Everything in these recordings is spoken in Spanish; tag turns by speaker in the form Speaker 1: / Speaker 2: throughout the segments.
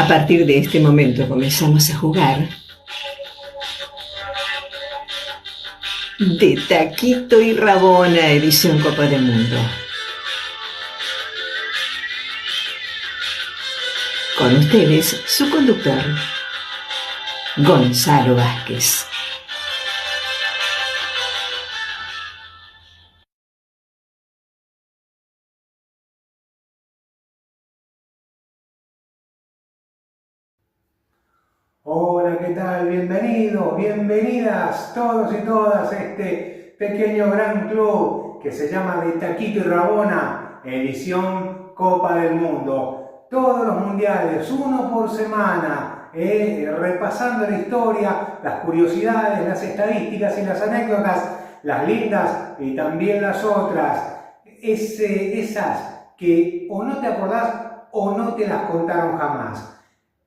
Speaker 1: A partir de este momento comenzamos a jugar de Taquito y Rabona, edición Copa del Mundo. Con ustedes, su conductor, Gonzalo Vázquez.
Speaker 2: Hola, ¿qué tal? Bienvenidos, bienvenidas todos y todas a este pequeño gran club que se llama de Taquito y Rabona, edición Copa del Mundo. Todos los mundiales, uno por semana, repasando la historia, las curiosidades, las estadísticas y las anécdotas, las lindas y también las otras, esas que o no te acordás o no te las contaron jamás.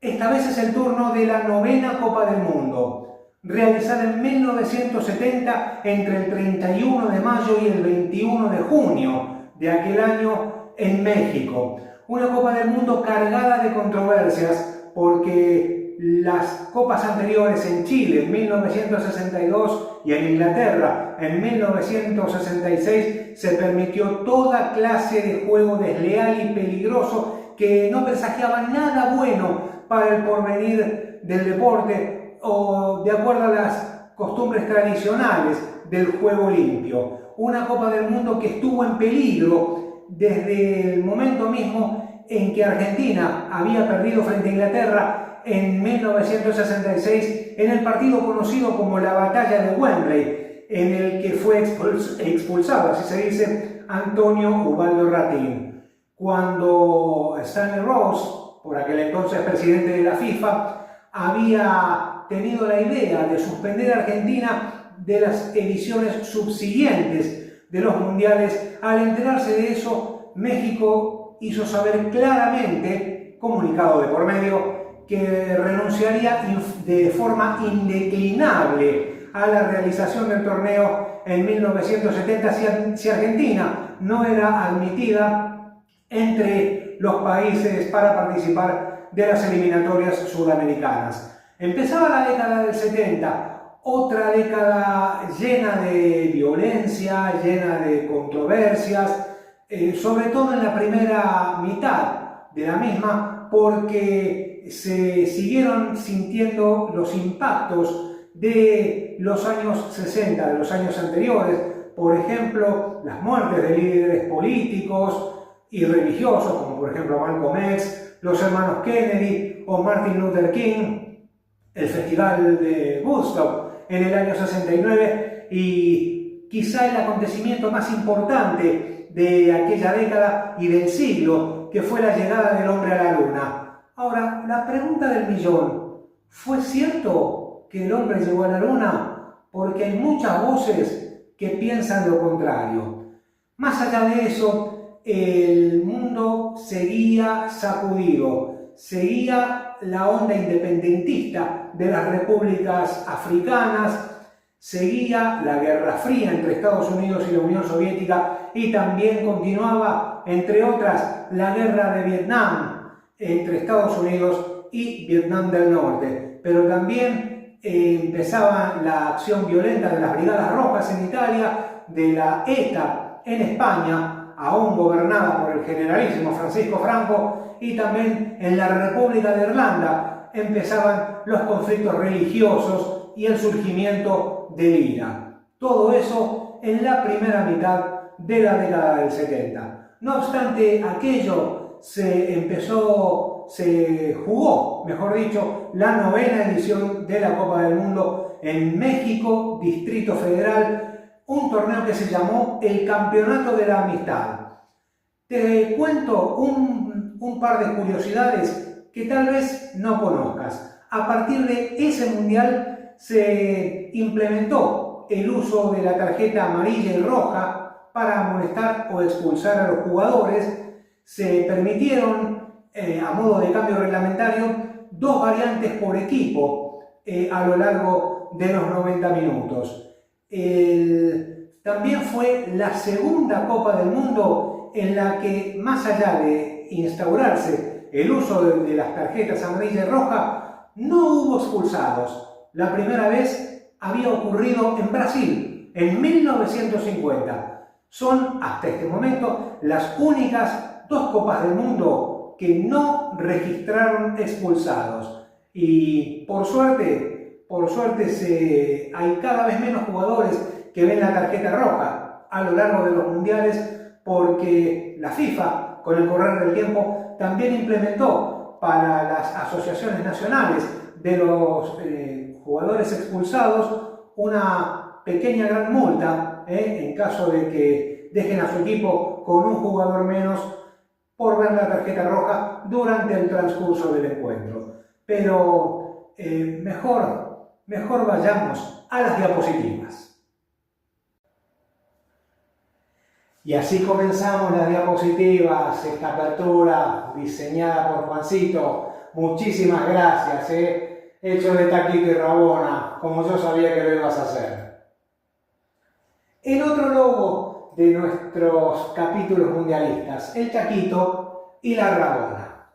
Speaker 2: Esta vez es el turno de la 9ª Copa del Mundo, realizada en 1970 entre el 31 de mayo y el 21 de junio de aquel año en México. Una Copa del Mundo cargada de controversias porque las copas anteriores en Chile en 1962 y en Inglaterra en 1966 se permitió toda clase de juego desleal y peligroso que no presagiaba nada bueno para el porvenir del deporte o de acuerdo a las costumbres tradicionales del juego limpio. Una Copa del Mundo que estuvo en peligro desde el momento mismo en que Argentina había perdido frente a Inglaterra en 1966 en el partido conocido como la Batalla de Wembley, en el que fue expulsado, así se dice, Antonio Ubaldo Ratín. Cuando Stanley Rose, por aquel entonces presidente de la FIFA, había tenido la idea de suspender a Argentina de las ediciones subsiguientes de los mundiales. Al enterarse de eso, México hizo saber claramente, comunicado de por medio, que renunciaría de forma indeclinable a la realización del torneo en 1970 si Argentina no era admitida entre los países para participar de las eliminatorias sudamericanas. Empezaba la década del 70, otra década llena de violencia, llena de controversias, sobre todo en la primera mitad de la misma, porque se siguieron sintiendo los impactos de los años 60, de los años anteriores. Por ejemplo, las muertes de líderes políticos y religiosos, como por ejemplo Malcolm X, los hermanos Kennedy o Martin Luther King, el Festival de Woodstock en el año 69 y quizá el acontecimiento más importante de aquella década y del siglo, que fue la llegada del hombre a la luna. Ahora, la pregunta del millón: ¿fue cierto que el hombre llegó a la luna? Porque hay muchas voces que piensan lo contrario. Más allá de eso, el mundo seguía sacudido, seguía la onda independentista de las repúblicas africanas, seguía la Guerra Fría entre Estados Unidos y la Unión Soviética y también continuaba, entre otras, la Guerra de Vietnam entre Estados Unidos y Vietnam del Norte. Pero también empezaba la acción violenta de las Brigadas Rojas en Italia, de la ETA en España, aún gobernada por el generalísimo Francisco Franco, y también en la República de Irlanda empezaban los conflictos religiosos y el surgimiento del IRA. Todo eso en la primera mitad de la década del 70. No obstante aquello, se jugó, mejor dicho, la 9ª edición de la Copa del Mundo en México, Distrito Federal, un torneo que se llamó el Campeonato de la Amistad. Te cuento un par de curiosidades que tal vez no conozcas. A partir de ese mundial se implementó el uso de la tarjeta amarilla y roja para amonestar o expulsar a los jugadores. Se permitieron, a modo de cambio reglamentario, 2 variantes por equipo a lo largo de los 90 minutos. También fue la segunda Copa del Mundo en la que, más allá de instaurarse el uso de las tarjetas amarilla y roja, no hubo expulsados. La primera vez había ocurrido en Brasil, en 1950. Son, hasta este momento, las únicas 2 Copas del Mundo que no registraron expulsados. Y por suerte hay cada vez menos jugadores que ven la tarjeta roja a lo largo de los mundiales, porque la FIFA, con el correr del tiempo, también implementó para las asociaciones nacionales de los jugadores expulsados una pequeña gran multa en caso de que dejen a su equipo con un jugador menos por ver la tarjeta roja durante el transcurso del encuentro. Pero mejor vayamos a las diapositivas. Y así comenzamos las diapositivas, esta apertura diseñada por Juancito. Muchísimas gracias, hecho de taquito y rabona, como yo sabía que lo ibas a hacer. El otro logo de nuestros capítulos mundialistas, el taquito y la rabona.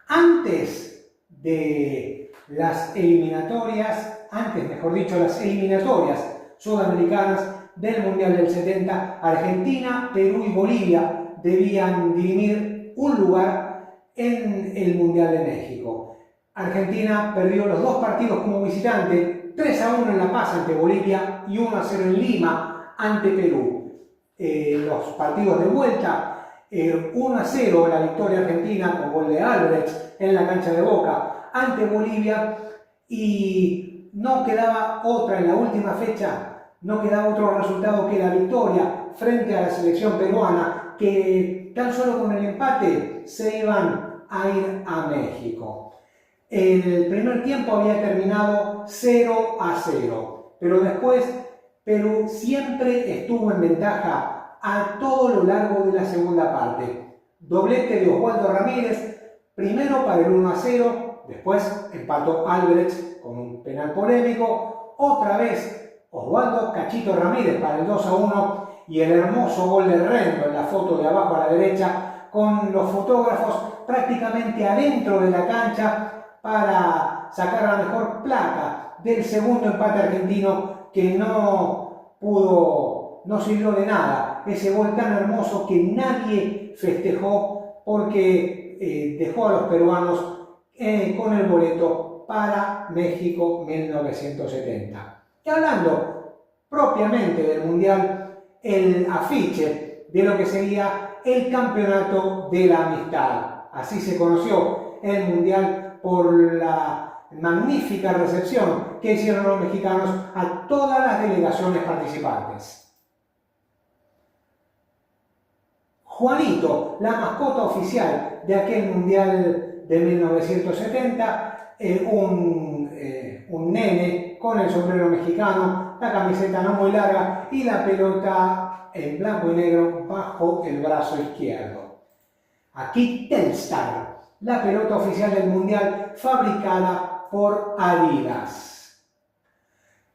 Speaker 2: Antes de las eliminatorias, las eliminatorias sudamericanas del Mundial del 70, Argentina, Perú y Bolivia debían dirimir un lugar en el Mundial de México. Argentina perdió los 2 partidos como visitante, 3-1 en La Paz ante Bolivia y 1-0 en Lima ante Perú. Los partidos de vuelta, 1-0 la victoria argentina con gol de Álvarez en la cancha de Boca ante Bolivia, y no quedaba otra en la última fecha. No quedaba otro resultado que la victoria frente a la selección peruana, que tan solo con el empate se iban a ir a México. El primer tiempo había terminado 0-0, pero después Perú siempre estuvo en ventaja a todo lo largo de la segunda parte. Doblete de Oswaldo Ramírez, primero para el 1-0, después empató Álvarez con un penal polémico, otra vez Oswaldo Cachito Ramírez para el 2-1 y el hermoso gol de Rendo en la foto de abajo a la derecha, con los fotógrafos prácticamente adentro de la cancha para sacar la mejor placa del segundo empate argentino, que no sirvió de nada. Ese gol tan hermoso que nadie festejó, porque dejó a los peruanos con el boleto para México 1970. Y hablando propiamente del Mundial, el afiche de lo que sería el Campeonato de la Amistad. Así se conoció el Mundial por la magnífica recepción que hicieron los mexicanos a todas las delegaciones participantes. Juanito, la mascota oficial de aquel Mundial de 1970, un nene con el sombrero mexicano, la camiseta no muy larga y la pelota en blanco y negro bajo el brazo izquierdo. Aquí Telstar, la pelota oficial del Mundial fabricada por Adidas.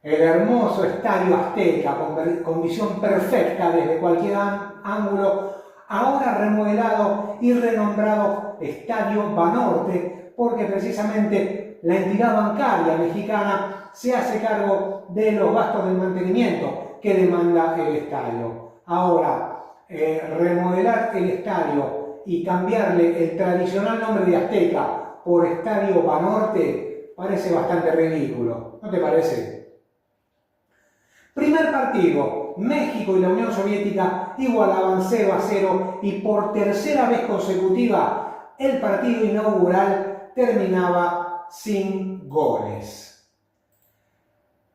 Speaker 2: El hermoso Estadio Azteca, con visión perfecta desde cualquier ángulo, ahora remodelado y renombrado Estadio Banorte, porque precisamente la entidad bancaria mexicana se hace cargo de los gastos del mantenimiento que demanda el estadio. Ahora, remodelar el estadio y cambiarle el tradicional nombre de Azteca por Estadio Banorte parece bastante ridículo, ¿no te parece? Primer partido, México y la Unión Soviética igualaban 0-0 y por tercera vez consecutiva el partido inaugural terminaba sin goles.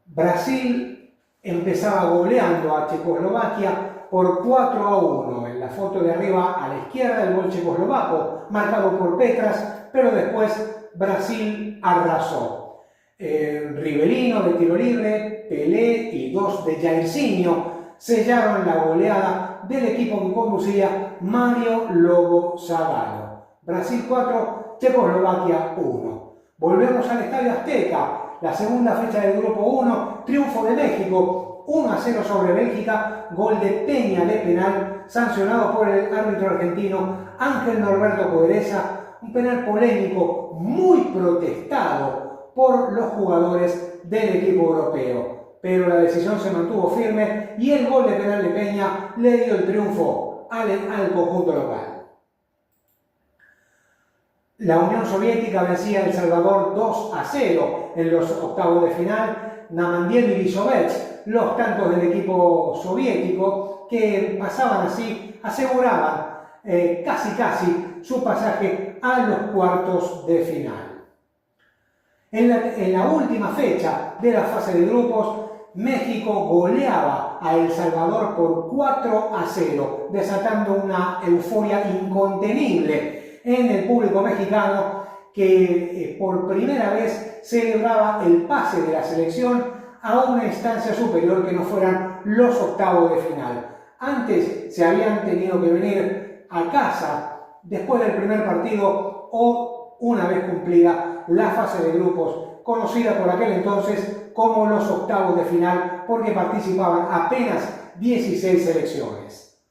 Speaker 2: Brasil empezaba goleando a Checoslovaquia por 4-1. En la foto de arriba a la izquierda el gol checoslovaco, marcado por Petras, pero después Brasil arrasó. Rivelino de tiro libre, Pelé y 2 de Jairzinho sellaron la goleada del equipo que conducía Mario Lobo Zagallo. Brasil 4, Checoslovaquia 1. Volvemos al Estadio Azteca, la segunda fecha del Grupo 1, triunfo de México, 1-0 sobre Bélgica, gol de Peña de penal, sancionado por el árbitro argentino Ángel Norberto Coereza, un penal polémico muy protestado por los jugadores del equipo europeo. Pero la decisión se mantuvo firme y el gol de penal de Peña le dio el triunfo al conjunto local. La Unión Soviética vencía a El Salvador 2-0 en los octavos de final. Namandiel y Lisovets, los tantos del equipo soviético, que pasaban así, aseguraban casi su pasaje a los cuartos de final. En la última fecha de la fase de grupos, México goleaba a El Salvador por 4-0, desatando una euforia incontenible en el público mexicano, que por primera vez celebraba el pase de la selección a una instancia superior que no fueran los octavos de final. Antes se habían tenido que venir a casa después del primer partido o una vez cumplida la fase de grupos, conocida por aquel entonces como los octavos de final, porque participaban apenas 16 selecciones.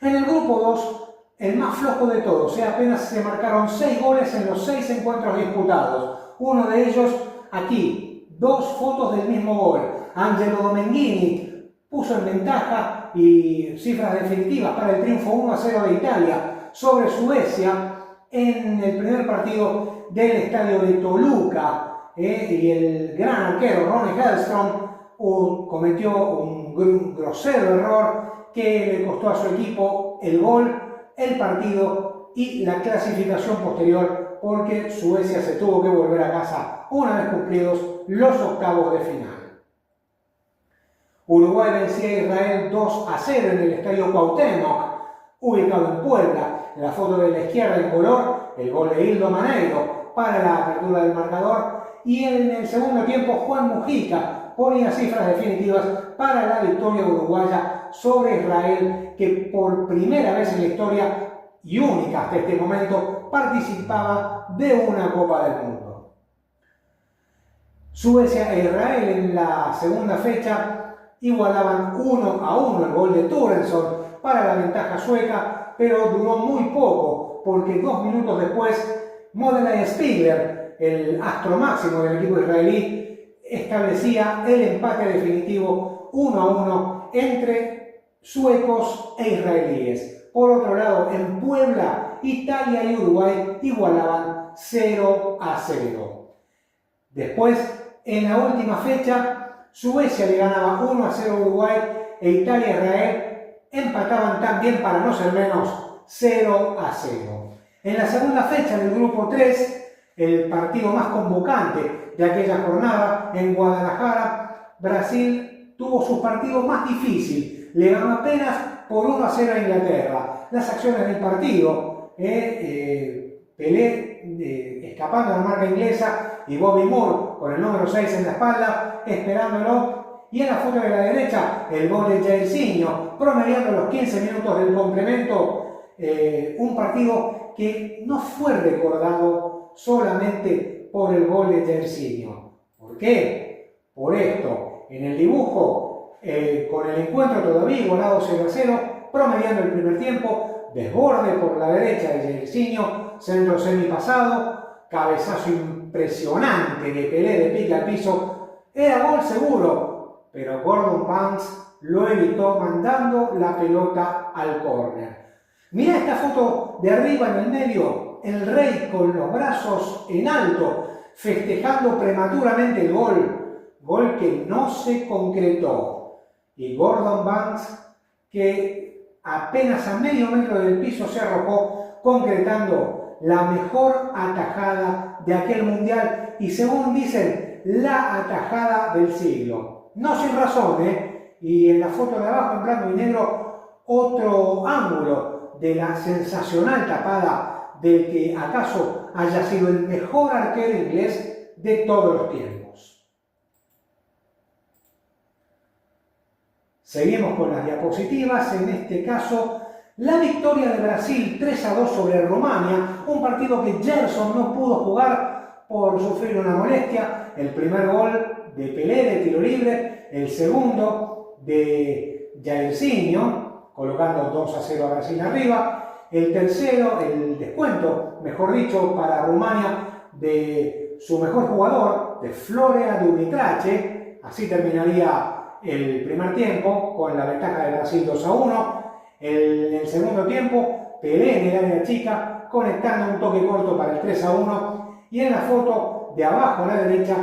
Speaker 2: En el grupo 2, el más flojo de todos, apenas se marcaron 6 goles en los 6 encuentros disputados. Uno de ellos aquí, 2 fotos del mismo gol. Angelo Domenghini puso en ventaja y cifras definitivas para el triunfo 1-0 de Italia sobre Suecia en el primer partido del estadio de Toluca. Y el gran arquero Ronnie Hellstrom cometió un grosero error que le costó a su equipo el gol, el partido y la clasificación posterior, porque Suecia se tuvo que volver a casa una vez cumplidos los octavos de final. Uruguay vencía a Israel 2-0 en el estadio Cuauhtémoc, ubicado en Puebla. En la foto de la izquierda en color, el gol de Hildo Maneiro para la apertura del marcador, y en el segundo tiempo Juan Mujica ponía cifras definitivas para la victoria uruguaya sobre Israel, que por primera vez en la historia y única hasta este momento participaba de una Copa del Mundo. Suecia e Israel en la segunda fecha igualaban 1-1 el gol de Turenson para la ventaja sueca, pero duró muy poco, porque 2 minutos después Modena Spiegler, el astro máximo del equipo israelí, establecía el empate definitivo 1-1 entre suecos e israelíes. Por otro lado, en Puebla, Italia y Uruguay igualaban 0-0. Después, en la última fecha, Suecia le ganaba 1-0 a Uruguay e Italia e Israel empataban también, para no ser menos, 0-0. En la segunda fecha del grupo 3, el partido más convocante de aquella jornada, en Guadalajara, Brasil tuvo su partido más difícil. Le ganó apenas por 1-0 a Inglaterra. Las acciones del partido, Pelé escapando a la marca inglesa y Bobby Moore con el número 6 en la espalda, esperándolo. Y en la foto de la derecha, el gol de Jairzinho, promediando los 15 minutos del complemento. Un partido que no fue recordado solamente por el gol de Jairzinho. ¿Por qué? Por esto. En el dibujo, con el encuentro todavía igualado 0-0, promediando el primer tiempo, desborde por la derecha de Jairzinho, centro semipasado, cabezazo impresionante de Pelé de pique al piso. Era gol seguro, pero Gordon Banks lo evitó mandando la pelota al córner. Mira esta foto de arriba en el medio, el rey con los brazos en alto, festejando prematuramente el gol que no se concretó. Y Gordon Banks, que apenas a medio metro del piso se arrojó, concretando la mejor atajada de aquel mundial y, según dicen, la atajada del siglo. No sin razón, Y en la foto de abajo, en blanco y negro, otro ángulo de la sensacional tapada del que acaso haya sido el mejor arquero inglés de todos los tiempos. Seguimos con las diapositivas. En este caso, la victoria de Brasil 3-2 sobre Rumania, un partido que Gerson no pudo jugar por sufrir una molestia. El primer gol de Pelé de tiro libre, el segundo de Jairzinho, colocando 2-0 a Brasil arriba, el tercero, el descuento, mejor dicho, para Rumania de su mejor jugador, de Florea Dumitrache. Así terminaría el primer tiempo con la ventaja de Brasil 2-1. En el segundo tiempo, Pelé en el área chica, conectando un toque corto para el 3-1. Y en la foto de abajo a la derecha,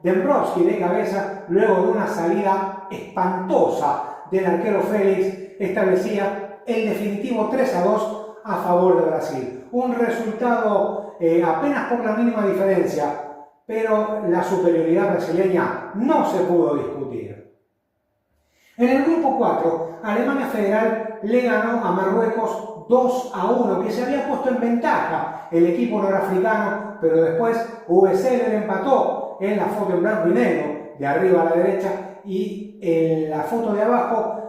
Speaker 2: Dembrovski de cabeza, luego de una salida espantosa del arquero Félix, establecía el definitivo 3-2 a favor de Brasil. Un resultado apenas por la mínima diferencia, pero la superioridad brasileña no se pudo discutir. En el grupo 4, Alemania Federal le ganó a Marruecos 2-1, que se había puesto en ventaja el equipo norafricano, pero después Uwe Seeler empató en la foto en blanco y negro, de arriba a la derecha, y en la foto de abajo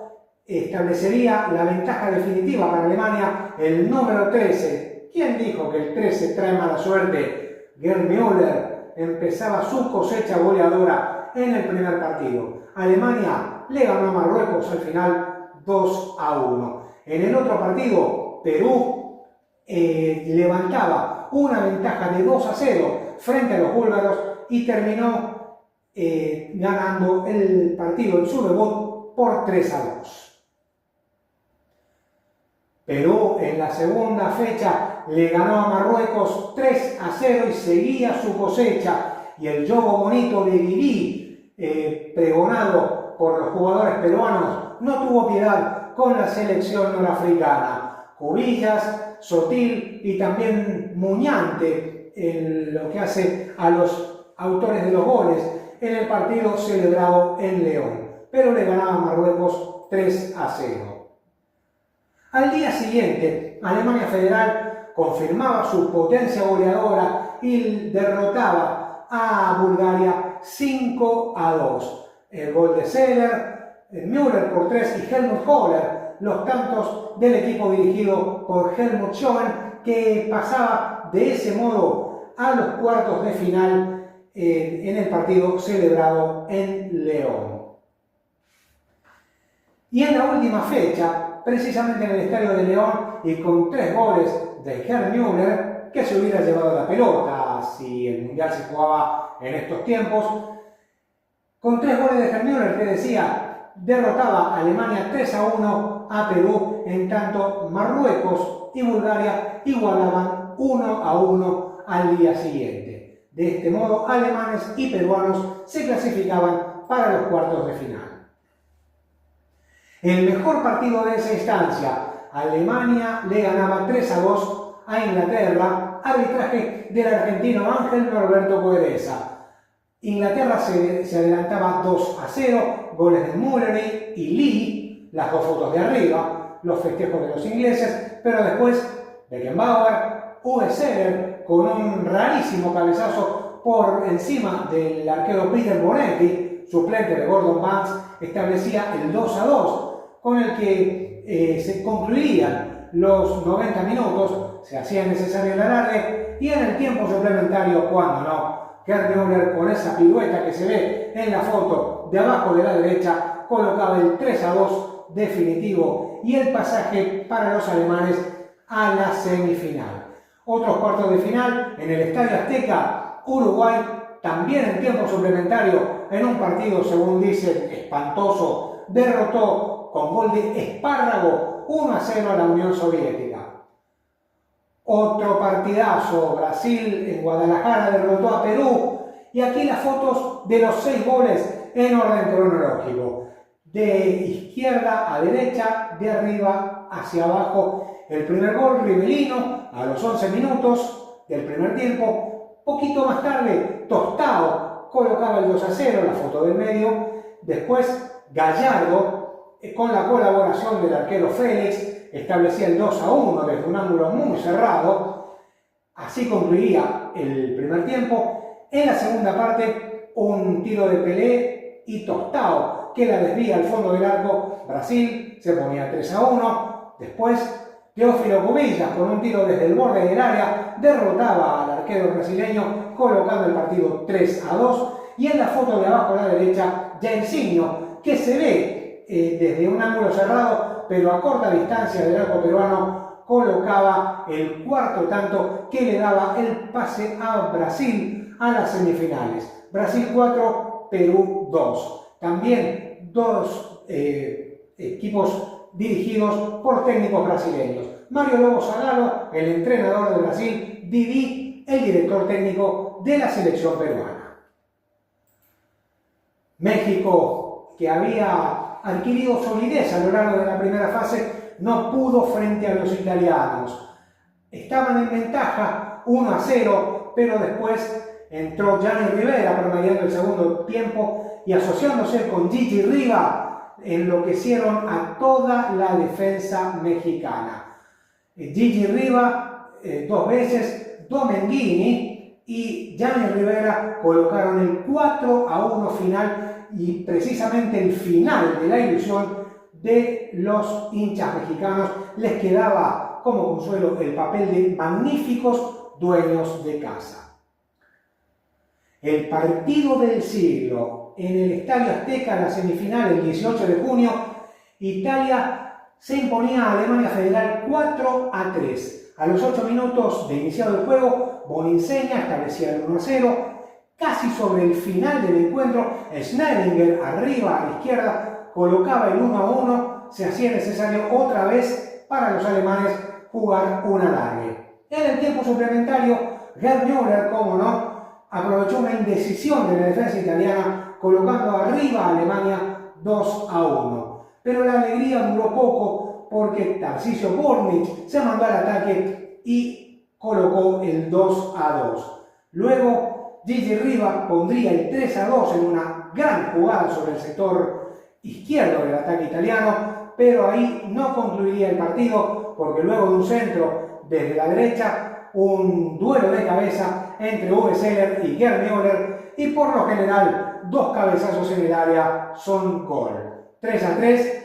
Speaker 2: establecería la ventaja definitiva para Alemania, el número 13. ¿Quién dijo que el 13 trae mala suerte? Gerd Müller empezaba su cosecha goleadora en el primer partido. Alemania le ganó a Marruecos al final 2-1. En el otro partido, Perú levantaba una ventaja de 2-0 frente a los búlgaros y terminó ganando el partido en su debut por 3-2. Perú en la segunda fecha le ganó a Marruecos 3-0 y seguía su cosecha, y el juego bonito de Didi, pregonado por los jugadores peruanos, no tuvo piedad con la selección norafricana. Cubillas, Sotil y también Muñante en lo que hace a los autores de los goles en el partido celebrado en León, pero le ganaba a Marruecos 3-0. Al día siguiente, Alemania Federal confirmaba su potencia goleadora y derrotaba a Bulgaria 5-2. El gol de Seeler, Müller por 3 y Helmut Kohler, los tantos del equipo dirigido por Helmut Schoen, que pasaba de ese modo a los cuartos de final en el partido celebrado en León. Y en la última fecha, precisamente en el Estadio de León, y con 3 goles de Gerd Müller, que se hubiera llevado la pelota si el Mundial se jugaba en estos tiempos, con 3 goles de Gerd Müller, que decía, derrotaba a Alemania 3-1 a Perú, en tanto Marruecos y Bulgaria igualaban 1-1 al día siguiente. De este modo, alemanes y peruanos se clasificaban para los cuartos de final. El mejor partido de esa instancia, Alemania le ganaba 3-2 a Inglaterra, arbitraje del argentino Ángel Norberto Coereza. Inglaterra se adelantaba 2-0, goles de Mullery y Lee, las dos fotos de arriba, los festejos de los ingleses, pero después Beckenbauer, Uwe Seeler, con un rarísimo cabezazo por encima del arquero Peter Bonetti, suplente de Gordon Banks, establecía el 2-2, con el que se concluían los 90 minutos, se hacía necesario el alargue, y en el tiempo suplementario, cuando no, Gerd Müller, con esa pirueta que se ve en la foto de abajo de la derecha, colocaba el 3-2 definitivo y el pasaje para los alemanes a la semifinal. Otros cuartos de final en el Estadio Azteca, Uruguay, también en tiempo suplementario, en un partido, según dicen, espantoso, derrotó con gol de Espárrago 1-0 a la Unión Soviética. Otro partidazo, Brasil en Guadalajara derrotó a Perú, y aquí las fotos de los 6 goles en orden cronológico, de izquierda a derecha, de arriba hacia abajo. El primer gol, Rivelino, a los 11 minutos del primer tiempo. Poquito más tarde, Tostao colocaba el 2-0, la foto del medio. Después, Gallardo, con la colaboración del arquero Félix, establecía el 2-1 desde un ángulo muy cerrado. Así concluía el primer tiempo. En la segunda parte, un tiro de Pelé y Tostao, que la desvía al fondo del arco. Brasil se ponía 3-1. Después, Teófilo Cubillas, con un tiro desde el borde del área, derrotaba al arquero brasileño, colocando el partido 3-2. y en la foto de abajo a la derecha, Jairzinho, que se ve desde un ángulo cerrado, pero a corta distancia del arco peruano, colocaba el cuarto tanto que le daba el pase a Brasil a las semifinales. Brasil 4, Perú 2. También dos equipos dirigidos por técnicos brasileños. Mario Lobo Zagallo, el entrenador de Brasil, Didi, el director técnico de la selección peruana. México, que había adquirido solidez a lo largo de la primera fase, no pudo frente a los italianos. Estaban en ventaja 1-0, pero después entró Gianni Rivera promediando el segundo tiempo y asociándose con Gigi Riva, enloquecieron a toda la defensa mexicana. Gigi Riva 2 veces, Domenghini y Gianni Rivera colocaron el 4-1 final, y precisamente el final de la ilusión de los hinchas mexicanos les quedaba como consuelo el papel de magníficos dueños de casa. El partido del siglo en el Estadio Azteca, la semifinal el 18 de junio, Italia se imponía a Alemania Federal 4-3. A los 8 minutos de iniciado el juego, Boninseña establecía el 1-0. Casi sobre el final del encuentro, Schneidinger, arriba a la izquierda, colocaba el 1-1. Se hacía necesario otra vez para los alemanes jugar un alargue. En el tiempo suplementario, Gerd Müller, como no, aprovechó una indecisión de la defensa italiana, colocando arriba a Alemania 2-1. Pero la alegría duró poco porque Tarcisio Bornich se mandó al ataque y colocó el 2-2. Luego Gigi Riva pondría el 3-2 en una gran jugada sobre el sector izquierdo del ataque italiano, pero ahí no concluiría el partido porque luego de un centro desde la derecha, un duelo de cabeza entre Uwe Seeler y Gerd Müller, y por lo general 2 cabezazos en el área son gol. 3-3,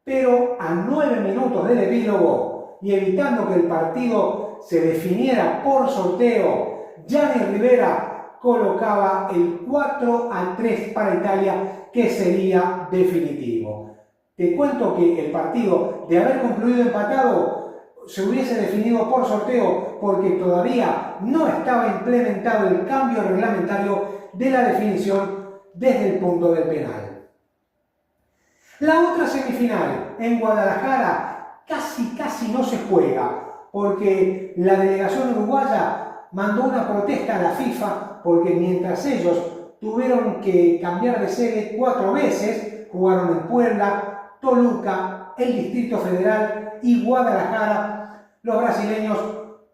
Speaker 2: pero a 9 minutos del epílogo y evitando que el partido se definiera por sorteo, Gianni Rivera colocaba el 4-3 para Italia, que sería definitivo. Te cuento que el partido, de haber concluido empatado, se hubiese definido por sorteo porque todavía no estaba implementado el cambio reglamentario de la definición desde el punto del penal. La otra semifinal en Guadalajara casi no se juega porque la delegación uruguaya mandó una protesta a la FIFA porque mientras ellos tuvieron que cambiar de sede 4 veces, jugaron en Puebla, Toluca, el Distrito Federal y Guadalajara, los brasileños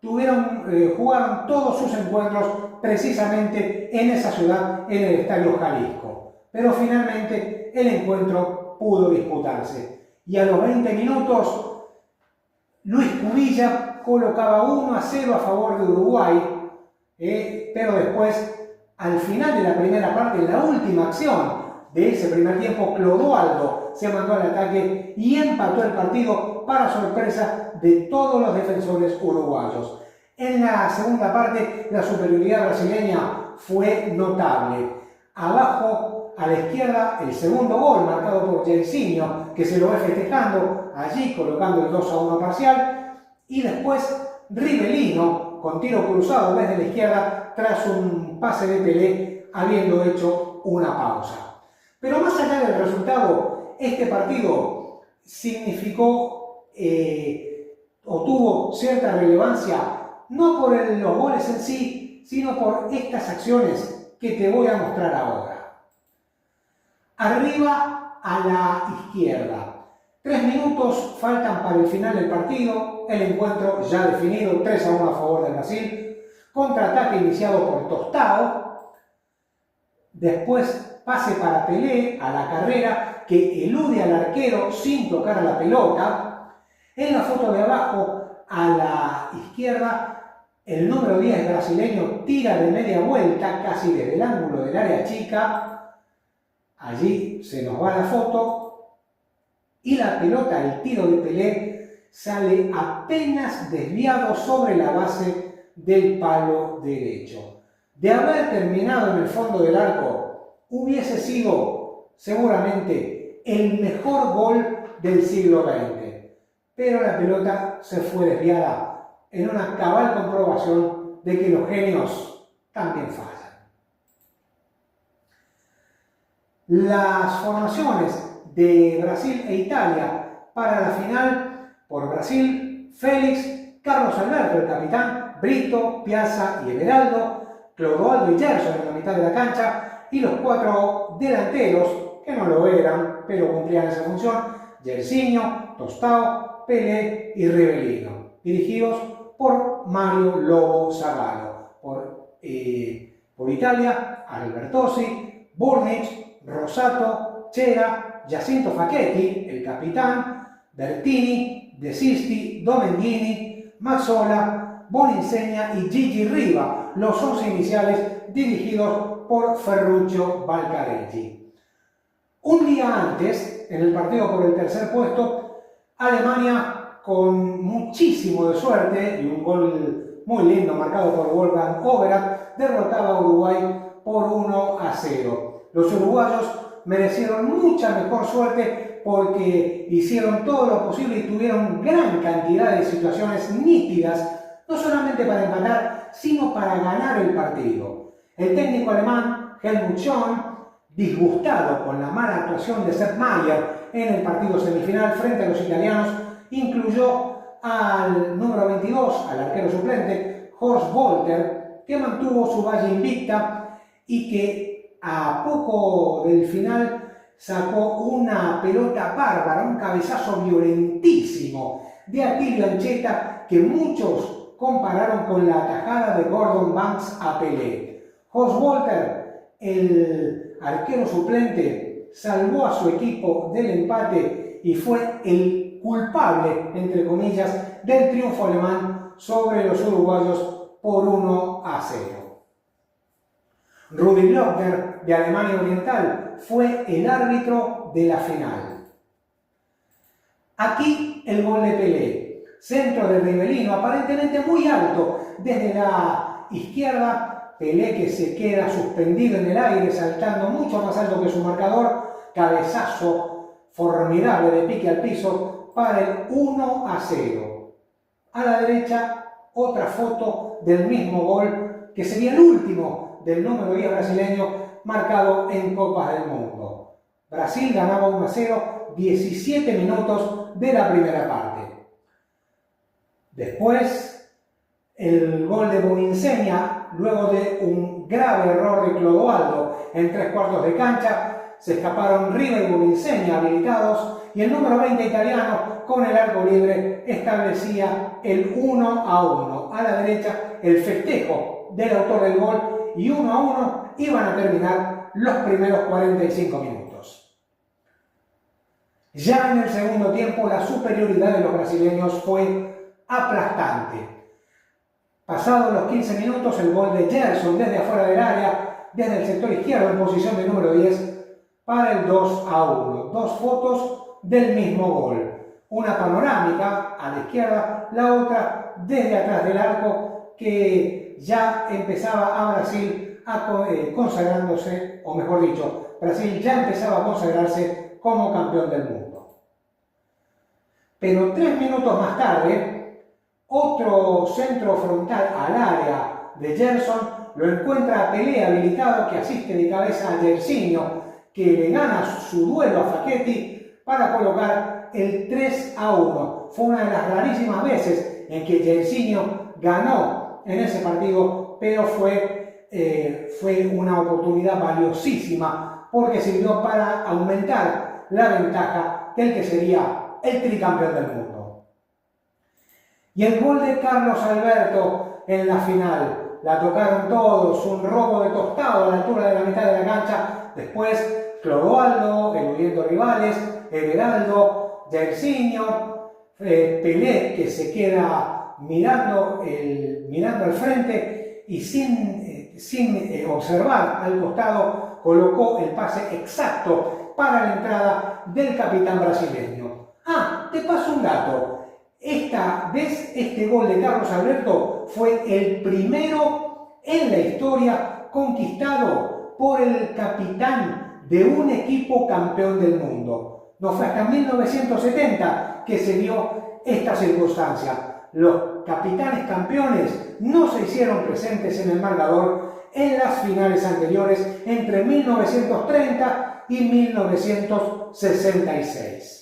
Speaker 2: jugaron todos sus encuentros precisamente en esa ciudad, en el Estadio Jalisco. Pero finalmente el encuentro pudo disputarse. Y a los 20 minutos, Luis Cubilla colocaba 1-0 a favor de Uruguay, pero después, al final de la primera parte, en la última acción de ese primer tiempo, Clodoaldo se mandó al ataque y empató el partido para sorpresa de todos los defensores uruguayos. En la segunda parte, la superioridad brasileña fue notable. Abajo, a la izquierda, el segundo gol marcado por Jairzinho, que se lo ve festejando, allí colocando el 2-1 parcial, y después Rivellino, con tiro cruzado desde la izquierda, tras un pase de Pelé, habiendo hecho una pausa. Pero más allá del resultado, este partido significó o tuvo cierta relevancia, no por los goles en sí, sino por estas acciones que te voy a mostrar ahora. Arriba a la izquierda. 3 minutos faltan para el final del partido, el encuentro ya definido, 3-1 a favor de Brasil, contraataque iniciado por Tostao, después pase para Pelé a la carrera, que elude al arquero sin tocar la pelota. En la foto de abajo a la izquierda, el número 10 brasileño tira de media vuelta, casi desde el ángulo del área chica. Allí se nos va la foto. Y la pelota, el tiro de Pelé, sale apenas desviado sobre la base del palo derecho. De haber terminado en el fondo del arco, hubiese sido seguramente el mejor gol del siglo XX. Pero la pelota se fue desviada en una cabal comprobación de que los genios también fallan. Las formaciones de Brasil e Italia para la final: por Brasil, Félix, Carlos Alberto, el capitán, Brito, Piazza y Everaldo, Clodoaldo y Gerson en la mitad de la cancha, y los 4 delanteros, que no lo eran, pero cumplían esa función: Jairzinho, Tostao, Pelé y Rivelino, dirigidos por Mario Lobo Zagallo. Por Italia, Albertosi, Burnic, Rosato, Chera, Jacinto Facchetti, el capitán, Bertini, De Sisti, Domenghini, Mazzola, Boninsegna y Gigi Riva, los 11 iniciales dirigidos por Ferruccio Valcareggi. Un día antes, en el partido por el tercer puesto, Alemania, con muchísimo de suerte y un gol muy lindo marcado por Wolfgang Overath, derrotaba a Uruguay por 1-0. Los uruguayos merecieron mucha mejor suerte porque hicieron todo lo posible y tuvieron gran cantidad de situaciones nítidas, no solamente para empatar, sino para ganar el partido. El técnico alemán Helmut Schön, disgustado con la mala actuación de Sepp Maier en el partido semifinal frente a los italianos, incluyó al número 22, al arquero suplente, Horst Walter, que mantuvo su valla invicta y que a poco del final sacó una pelota bárbara, un cabezazo violentísimo de Attilio Ancheta, que muchos compararon con la atajada de Gordon Banks a Pelé. Horst Walter, el arquero suplente, salvó a su equipo del empate y fue el culpable, entre comillas, del triunfo alemán sobre los uruguayos por 1-0. Rudi Glockner, de Alemania Oriental, fue el árbitro de la final. Aquí el gol de Pelé, centro de Rivelino, aparentemente muy alto desde la izquierda. Pelé, que se queda suspendido en el aire, saltando mucho más alto que su marcador, cabezazo formidable de pique al piso para el 1-0. A la derecha, otra foto del mismo gol, que sería el último del número 10 brasileño marcado en Copas del Mundo. Brasil ganaba 1-0, 17 minutos de la primera parte. Después, el gol de Boninsegna, luego de un grave error de Clodoaldo en 3/4 de cancha, se escaparon Riva y Boninsegna habilitados, y el número 20 italiano, con el arco libre, establecía el 1-1. A la derecha, el festejo del autor del gol, y 1-1 iban a terminar los primeros 45 minutos. Ya en el segundo tiempo, la superioridad de los brasileños fue aplastante. Pasados los 15 minutos, el gol de Gerson desde afuera del área, desde el sector izquierdo en posición de número 10, para el 2-1. Dos fotos del mismo gol. Una panorámica a la izquierda, la otra desde atrás del arco, que ya empezaba a Brasil consagrándose, o mejor dicho, Brasil ya empezaba a consagrarse como campeón del mundo. Pero 3 minutos más tarde, otro centro frontal al área de Gerson lo encuentra a Pelé habilitado, que asiste de cabeza a Jairzinho, que le gana su duelo a Facchetti para colocar el 3-1. Fue una de las rarísimas veces en que Jairzinho ganó en ese partido, pero fue una oportunidad valiosísima porque sirvió para aumentar la ventaja del que sería el tricampeón del mundo. Y el gol de Carlos Alberto en la final, la tocaron todos, un robo de Tostado a la altura de la mitad de la cancha. Después Clodoaldo, eludiendo rivales, Everaldo, Jairzinho, Pelé, que se queda mirando al frente y sin observar al costado, colocó el pase exacto para la entrada del capitán brasileño. Te paso un dato. Esta vez este gol de Carlos Alberto fue el primero en la historia conquistado por el capitán de un equipo campeón del mundo. No fue hasta 1970 que se dio esta circunstancia. Los capitanes campeones no se hicieron presentes en el marcador en las finales anteriores entre 1930 y 1966.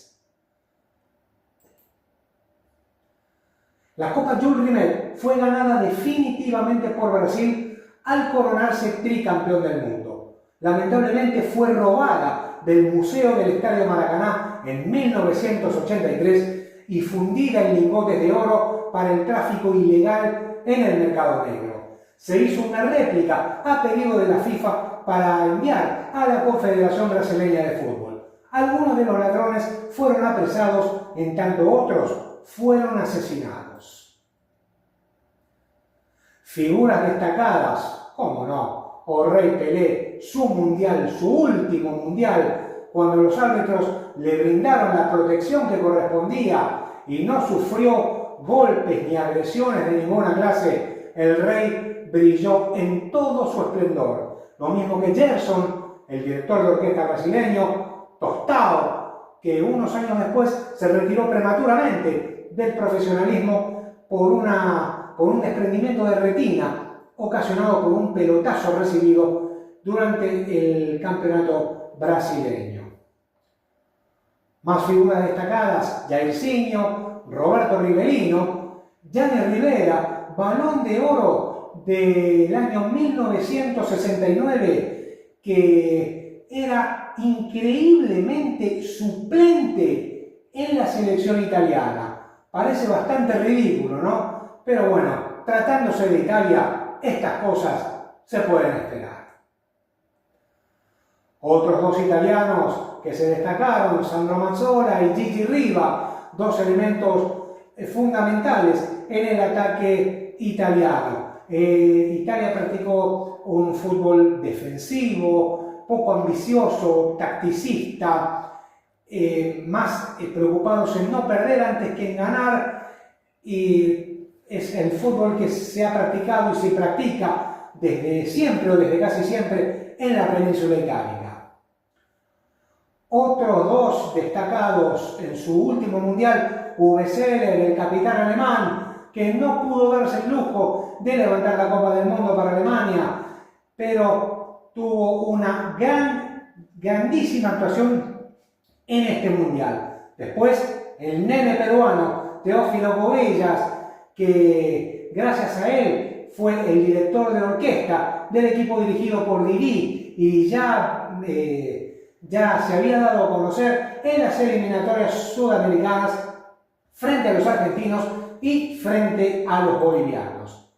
Speaker 2: La Copa Jules Rimet fue ganada definitivamente por Brasil al coronarse tricampeón del mundo. Lamentablemente fue robada del Museo del Estadio Maracaná en 1983 y fundida en lingotes de oro para el tráfico ilegal en el mercado negro. Se hizo una réplica a pedido de la FIFA para enviar a la Confederación Brasileña de Fútbol. Algunos de los ladrones fueron apresados, en tanto otros fueron asesinados. Figuras destacadas, cómo no, Rei Pelé, su mundial, su último mundial, cuando los árbitros le brindaron la protección que correspondía y no sufrió golpes ni agresiones de ninguna clase, el Rey brilló en todo su esplendor. Lo mismo que Gerson, el director de orquesta brasileño, Tostao, que unos años después se retiró prematuramente del profesionalismo por un desprendimiento de retina ocasionado por un pelotazo recibido durante el campeonato brasileño. Más figuras destacadas: Jairzinho, Roberto Rivelino, Gianni Rivera, Balón de Oro del año 1969, que era increíblemente suplente en la selección italiana. Parece bastante ridículo, ¿no? Pero bueno, tratándose de Italia, estas cosas se pueden esperar. Otros dos italianos que se destacaron, Sandro Mazzola y Gigi Riva, dos elementos fundamentales en el ataque italiano. Italia practicó un fútbol defensivo, poco ambicioso, tacticista, más preocupados en no perder antes que en ganar, y es el fútbol que se ha practicado y se practica desde siempre o desde casi siempre en la península itálica. Otros dos destacados en su último mundial, Uwe Seeler, el capitán alemán, que no pudo darse el lujo de levantar la Copa del Mundo para Alemania, pero tuvo una grandísima actuación en este mundial. Después, el nene peruano, Teófilo Cubillas, que gracias a él fue el director de orquesta del equipo dirigido por Didi y ya se había dado a conocer en las eliminatorias sudamericanas frente a los argentinos y frente a los bolivianos.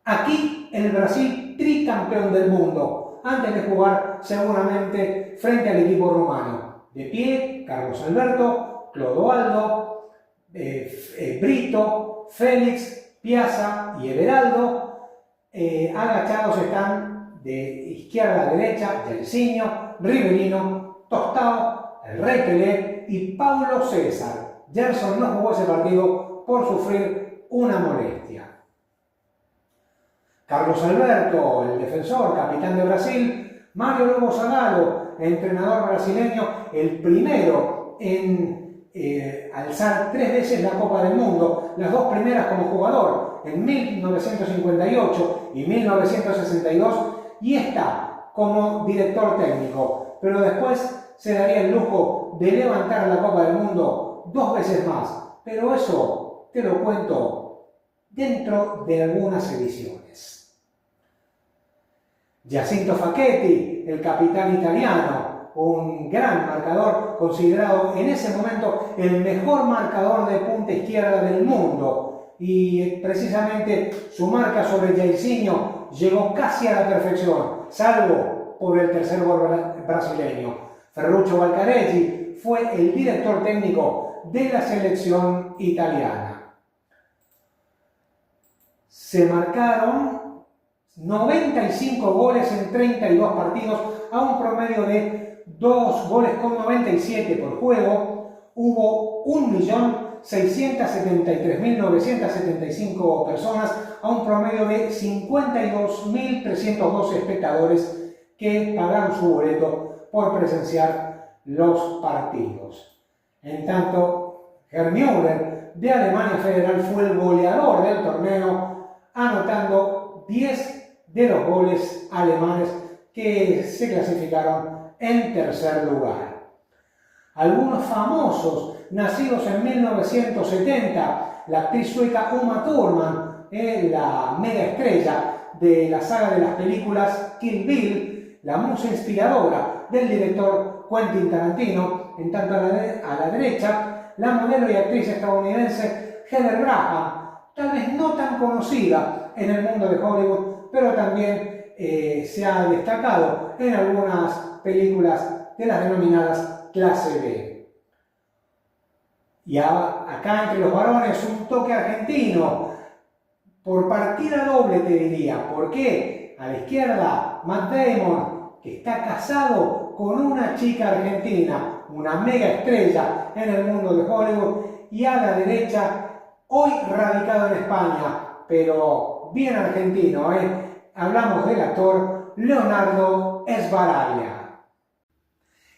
Speaker 2: Aquí el Brasil tricampeón del mundo, antes de jugar seguramente frente al equipo rumano. De pie, Carlos Alberto, Clodoaldo, Brito, Félix, Piazza y Everaldo. Agachados están de izquierda a derecha Jairzinho, Rivelino, Tostao, el Rey Pelé y Paulo César. Gerson no jugó ese partido por sufrir una molestia. Carlos Alberto, el defensor, capitán de Brasil. Mario Lobo Zagallo, entrenador brasileño, el primero en alzar 3 veces la Copa del Mundo, las dos primeras como jugador, en 1958 y 1962, y esta como director técnico, pero después se daría el lujo de levantar la Copa del Mundo 2 veces más, pero eso te lo cuento dentro de algunas ediciones. Giacinto Facchetti, el capitán italiano, un gran marcador, considerado en ese momento el mejor marcador de punta izquierda del mundo, y precisamente su marca sobre Jairzinho llegó casi a la perfección, salvo por el tercer gol brasileño. Ferruccio Valcareggi fue el director técnico de la selección italiana. Se marcaron 95 goles en 32 partidos a un promedio de 2 goles con 97 por juego. Hubo 1.673.975 personas a un promedio de 52.312 espectadores que pagaron su boleto por presenciar los partidos. En tanto, Gerd Müller de Alemania Federal fue el goleador del torneo, anotando 10 de los goles alemanes que se clasificaron en tercer lugar. Algunos famosos nacidos en 1970, la actriz sueca Uma Thurman, la mega estrella de la saga de las películas Kill Bill, la musa inspiradora del director Quentin Tarantino. En tanto a la derecha, la modelo y actriz estadounidense Heather Graham, tal vez no tan conocida en el mundo de Hollywood, pero también se ha destacado en algunas películas de las denominadas clase B. Y acá entre los varones un toque argentino, por partida doble te diría. ¿Por qué? A la izquierda, Matt Damon, que está casado con una chica argentina, una mega estrella en el mundo de Hollywood, y a la derecha, hoy radicado en España, pero bien argentino, hablamos del actor Leonardo Sbaraglia.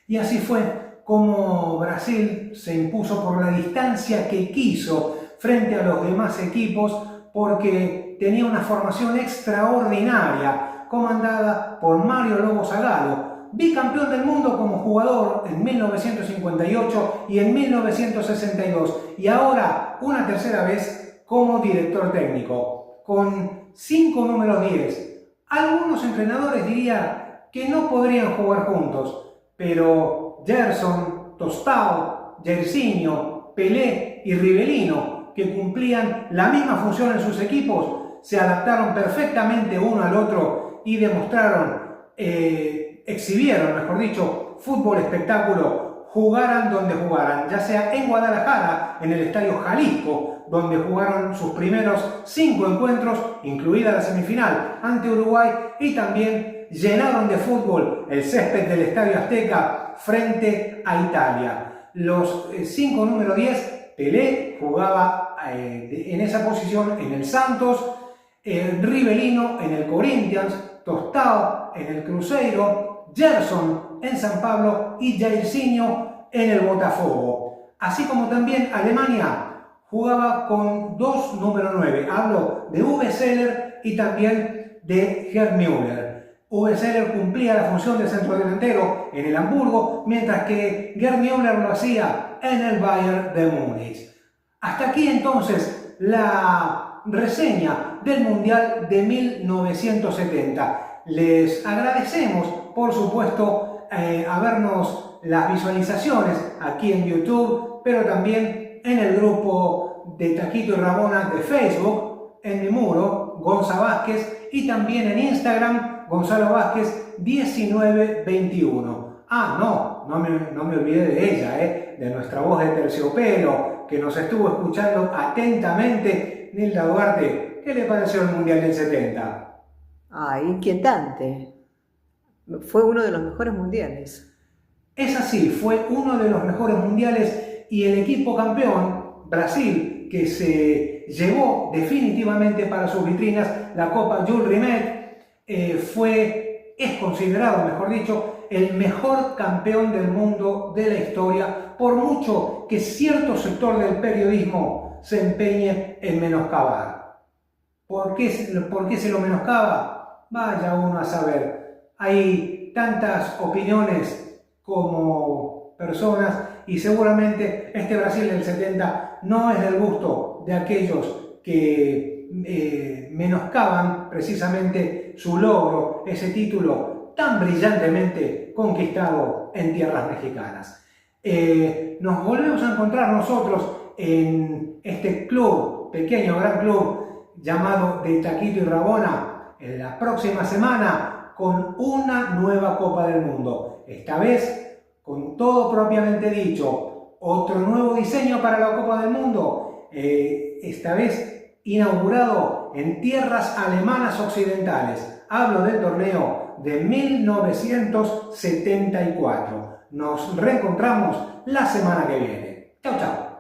Speaker 2: Y así fue como Brasil se impuso por la distancia que quiso frente a los demás equipos, porque tenía una formación extraordinaria, comandada por Mário Lobo Zagallo, bicampeón del mundo como jugador en 1958 y en 1962, y ahora una tercera vez como director técnico, con 5 números 10. Algunos entrenadores dirían que no podrían jugar juntos, pero Gerson, Tostão, Jairzinho, Pelé y Rivelino, que cumplían la misma función en sus equipos, se adaptaron perfectamente uno al otro y demostraron, exhibieron, mejor dicho, fútbol espectáculo, jugaran donde jugaran, ya sea en Guadalajara, en el Estadio Jalisco, donde jugaron sus primeros 5 encuentros, incluida la semifinal ante Uruguay, y también llenaron de fútbol el césped del Estadio Azteca frente a Italia. Los 5 número 10, Pelé jugaba en esa posición en el Santos, Rivelino en el Corinthians, Tostão en el Cruzeiro, Gerson en San Pablo y Jairzinho en el Botafogo. Así como también Alemania jugaba con 2 número 9. Hablo de Uwe Seeler y también de Gerd Müller. Uwe Seeler cumplía la función de centrodelantero en el Hamburgo, mientras que Gerd Müller lo hacía en el Bayern de Múnich. Hasta aquí entonces la reseña del Mundial de 1970. Les agradecemos, por supuesto, vernos las visualizaciones aquí en YouTube, pero también en el grupo de Taquito y Rabona de Facebook, en mi muro, Gonza Vázquez, y también en Instagram, Gonzalo Vázquez 1921. No me olvidé de ella, de nuestra voz de terciopelo, que nos estuvo escuchando atentamente. Nilda Duarte, ¿qué le pareció el Mundial del 70?
Speaker 1: Inquietante. Fue uno de los mejores mundiales.
Speaker 2: Es así, fue uno de los mejores mundiales, y el equipo campeón, Brasil, que se llevó definitivamente para sus vitrinas la Copa Jules Rimet, es considerado, mejor dicho, el mejor campeón del mundo de la historia, por mucho que cierto sector del periodismo se empeñe en menoscabar. ¿Por qué se lo menoscaba? Vaya uno a saber. Hay tantas opiniones como personas, y seguramente este Brasil del 70 no es del gusto de aquellos que menoscaban precisamente su logro, ese título tan brillantemente conquistado en tierras mexicanas. Nos volvemos a encontrar nosotros en este club, pequeño gran club llamado de Taquito y Rabona, en la próxima semana con una nueva Copa del Mundo. Esta vez con todo propiamente dicho, otro nuevo diseño para la Copa del Mundo, esta vez inaugurado en tierras alemanas occidentales. Hablo del torneo de 1974. Nos reencontramos la semana que viene. Chau, chau.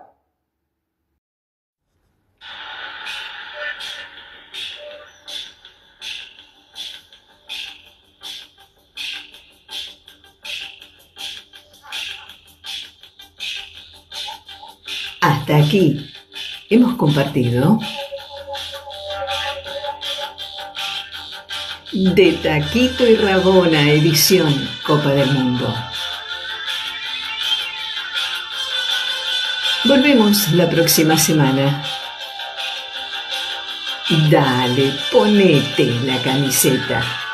Speaker 1: Hasta aquí hemos compartido de Taquito y Rabona, edición Copa del Mundo. Volvemos la próxima semana. Dale, ponete la camiseta.